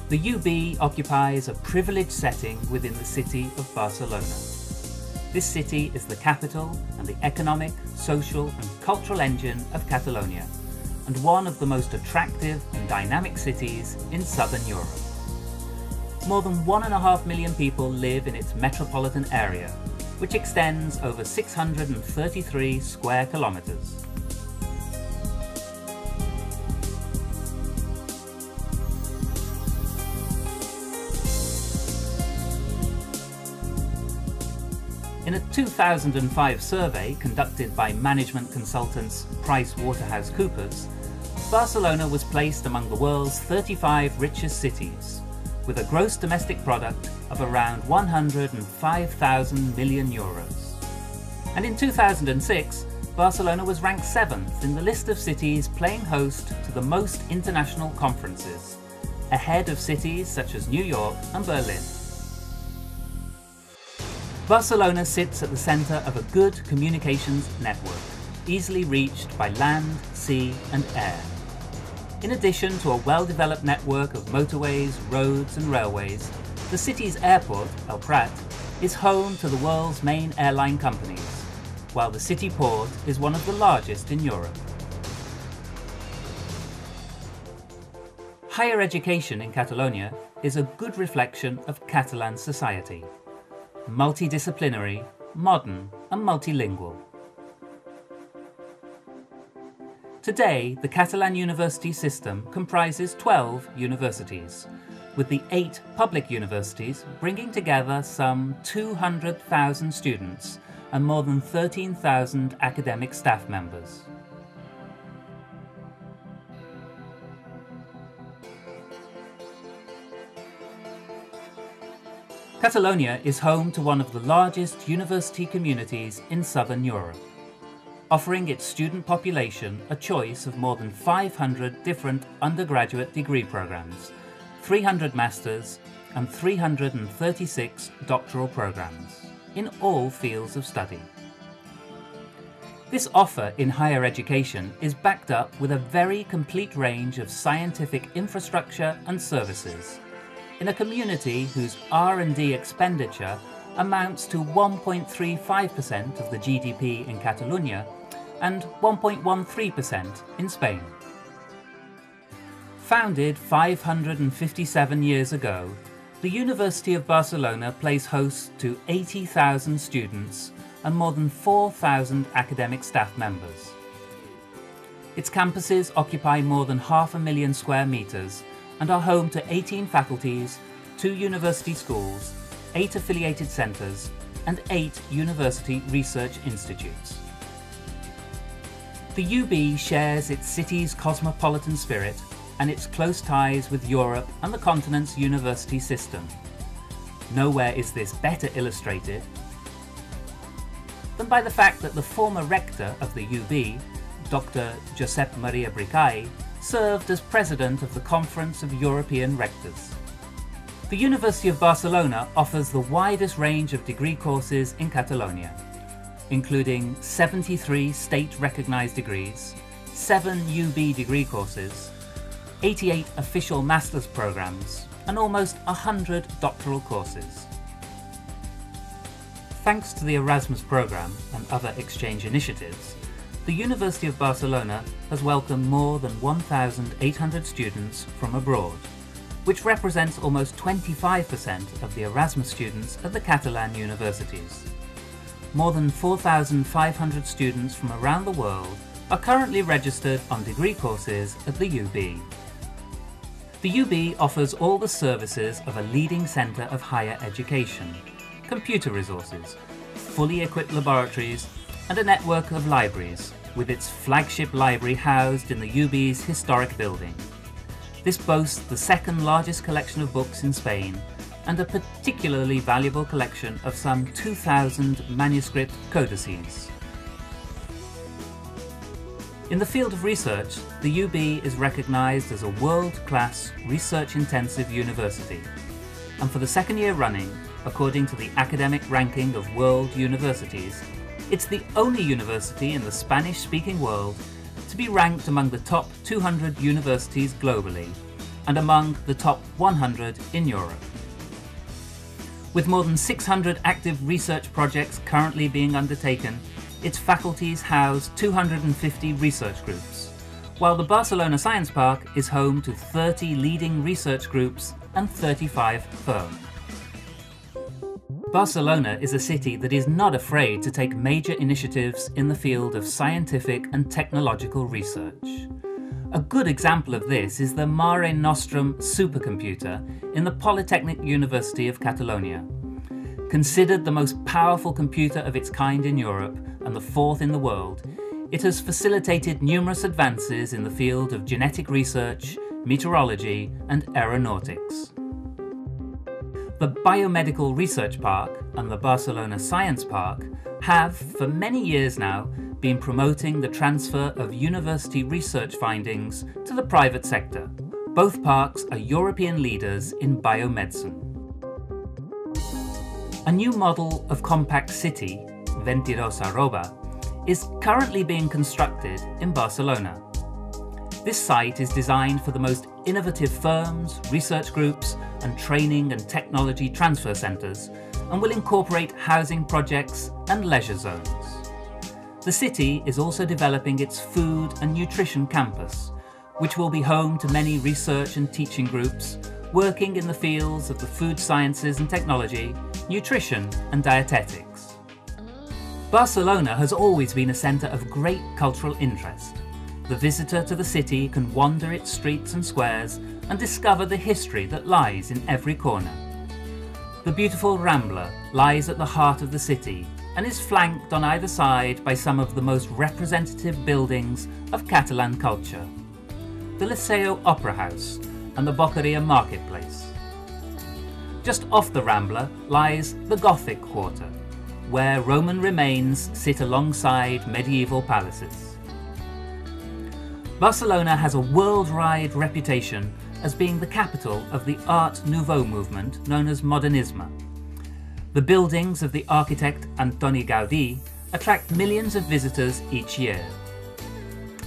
The UB occupies a privileged setting within the city of Barcelona. This city is the capital and the economic, social and cultural engine of Catalonia, and one of the most attractive and dynamic cities in southern Europe. More than 1.5 million people live in its metropolitan area, which extends over 633 square kilometers. In a 2005 survey conducted by management consultants PricewaterhouseCoopers, Barcelona was placed among the world's 35 richest cities, with a gross domestic product of around 105,000 million euros. And in 2006, Barcelona was ranked 7th in the list of cities playing host to the most international conferences, ahead of cities such as New York and Berlin. Barcelona sits at the centre of a good communications network, easily reached by land, sea and air. In addition to a well-developed network of motorways, roads and railways, the city's airport, El Prat, is home to the world's main airline companies, while the city port is one of the largest in Europe. Higher education in Catalonia is a good reflection of Catalan society. Multidisciplinary, modern and multilingual. Today, the Catalan university system comprises 12 universities, with the 8 public universities bringing together some 200,000 students and more than 13,000 academic staff members. Catalonia is home to one of the largest university communities in southern Europe, offering its student population a choice of more than 500 different undergraduate degree programs, 300 masters and 336 doctoral programs, in all fields of study. This offer in higher education is backed up with a very complete range of scientific infrastructure and services, in a community whose R&D expenditure amounts to 1.35% of the GDP in Catalonia and 1.13% in Spain. Founded 557 years ago, the University of Barcelona plays host to 80,000 students and more than 4,000 academic staff members. Its campuses occupy more than 500,000 square meters and are home to 18 faculties, 2 university schools, 8 affiliated centres and 8 university research institutes. The UB shares its city's cosmopolitan spirit and its close ties with Europe and the continent's university system. Nowhere is this better illustrated than by the fact that the former rector of the UB, Dr. Josep Maria Bricall, served as president of the Conference of European Rectors. The University of Barcelona offers the widest range of degree courses in Catalonia, including 73 state-recognised degrees, 7 UB degree courses, 88 official master's programs, and almost 100 doctoral courses. Thanks to the Erasmus programme and other exchange initiatives, the University of Barcelona has welcomed more than 1,800 students from abroad, which represents almost 25% of the Erasmus students at the Catalan universities. More than 4,500 students from around the world are currently registered on degree courses at the UB. The UB offers all the services of a leading centre of higher education, computer resources, fully equipped laboratories and a network of libraries, with its flagship library housed in the UB's historic building. This boasts the second largest collection of books in Spain and a particularly valuable collection of some 2,000 manuscript codices. In the field of research, the UB is recognised as a world-class research-intensive university, and for the second year running, according to the academic ranking of world universities, it's the only university in the Spanish-speaking world to be ranked among the top 200 universities globally and among the top 100 in Europe. With more than 600 active research projects currently being undertaken, its faculties house 250 research groups, while the Barcelona Science Park is home to 30 leading research groups and 35 firms. Barcelona is a city that is not afraid to take major initiatives in the field of scientific and technological research. A good example of this is the Mare Nostrum supercomputer in the Polytechnic University of Catalonia. Considered the most powerful computer of its kind in Europe and the fourth in the world, it has facilitated numerous advances in the field of genetic research, meteorology and aeronautics. The Biomedical Research Park and the Barcelona Science Park have, for many years now, been promoting the transfer of university research findings to the private sector. Both parks are European leaders in biomedicine. A new model of compact city, 22 Arroba, is currently being constructed in Barcelona. This site is designed for the most innovative firms, research groups, and training and technology transfer centres, and will incorporate housing projects and leisure zones. The city is also developing its food and nutrition campus, which will be home to many research and teaching groups working in the fields of the food sciences and technology, nutrition and dietetics. Barcelona has always been a centre of great cultural interest. The visitor to the city can wander its streets and squares and discover the history that lies in every corner. The beautiful Rambla lies at the heart of the city and is flanked on either side by some of the most representative buildings of Catalan culture: the Liceo Opera House and the Boqueria Marketplace. Just off the Rambla lies the Gothic Quarter, where Roman remains sit alongside medieval palaces. Barcelona has a worldwide reputation as being the capital of the Art Nouveau movement known as Modernisme. The buildings of the architect Antoni Gaudí attract millions of visitors each year.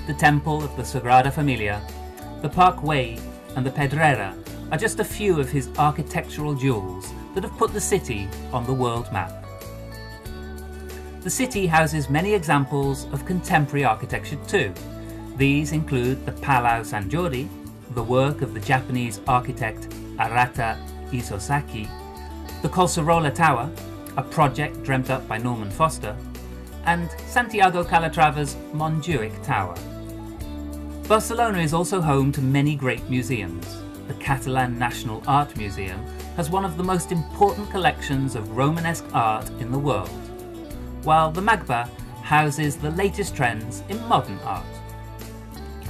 The temple of the Sagrada Familia, the Park Way and the Pedrera are just a few of his architectural jewels that have put the city on the world map. The city houses many examples of contemporary architecture too. These include the Palau San Jordi, the work of the Japanese architect Arata Isozaki, the Collserola Tower, a project dreamt up by Norman Foster, and Santiago Calatrava's Montjuic Tower. Barcelona is also home to many great museums. The Catalan National Art Museum has one of the most important collections of Romanesque art in the world, while the MAGBA houses the latest trends in modern art.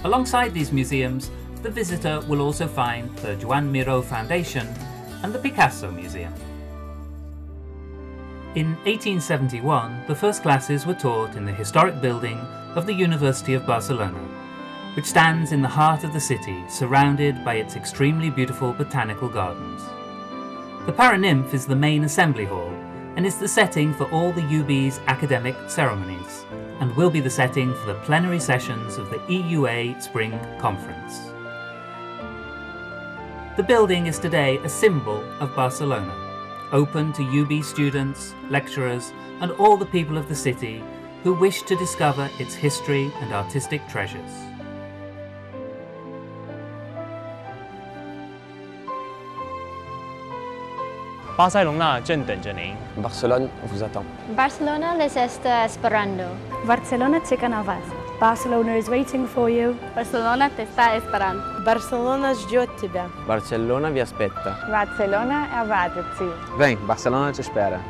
Alongside these museums, the visitor will also find the Joan Miró Foundation and the Picasso Museum. In 1871, the first classes were taught in the historic building of the University of Barcelona, which stands in the heart of the city, surrounded by its extremely beautiful botanical gardens. The Paranymph is the main assembly hall and is the setting for all the UB's academic ceremonies, and will be the setting for the plenary sessions of the EUA Spring Conference. The building is today a symbol of Barcelona, open to UB students, lecturers, and all the people of the city who wish to discover its history and artistic treasures. Barcelona 正等着您。 Barcelone vous attend. Barcelona les está esperando. Barcelona czeka na was. Barcelona is waiting for you. Barcelona te está esperando. Barcelona ждет тебя. Barcelona vi aspetta. Barcelona erwartet Sie. Vem, Barcelona te espera.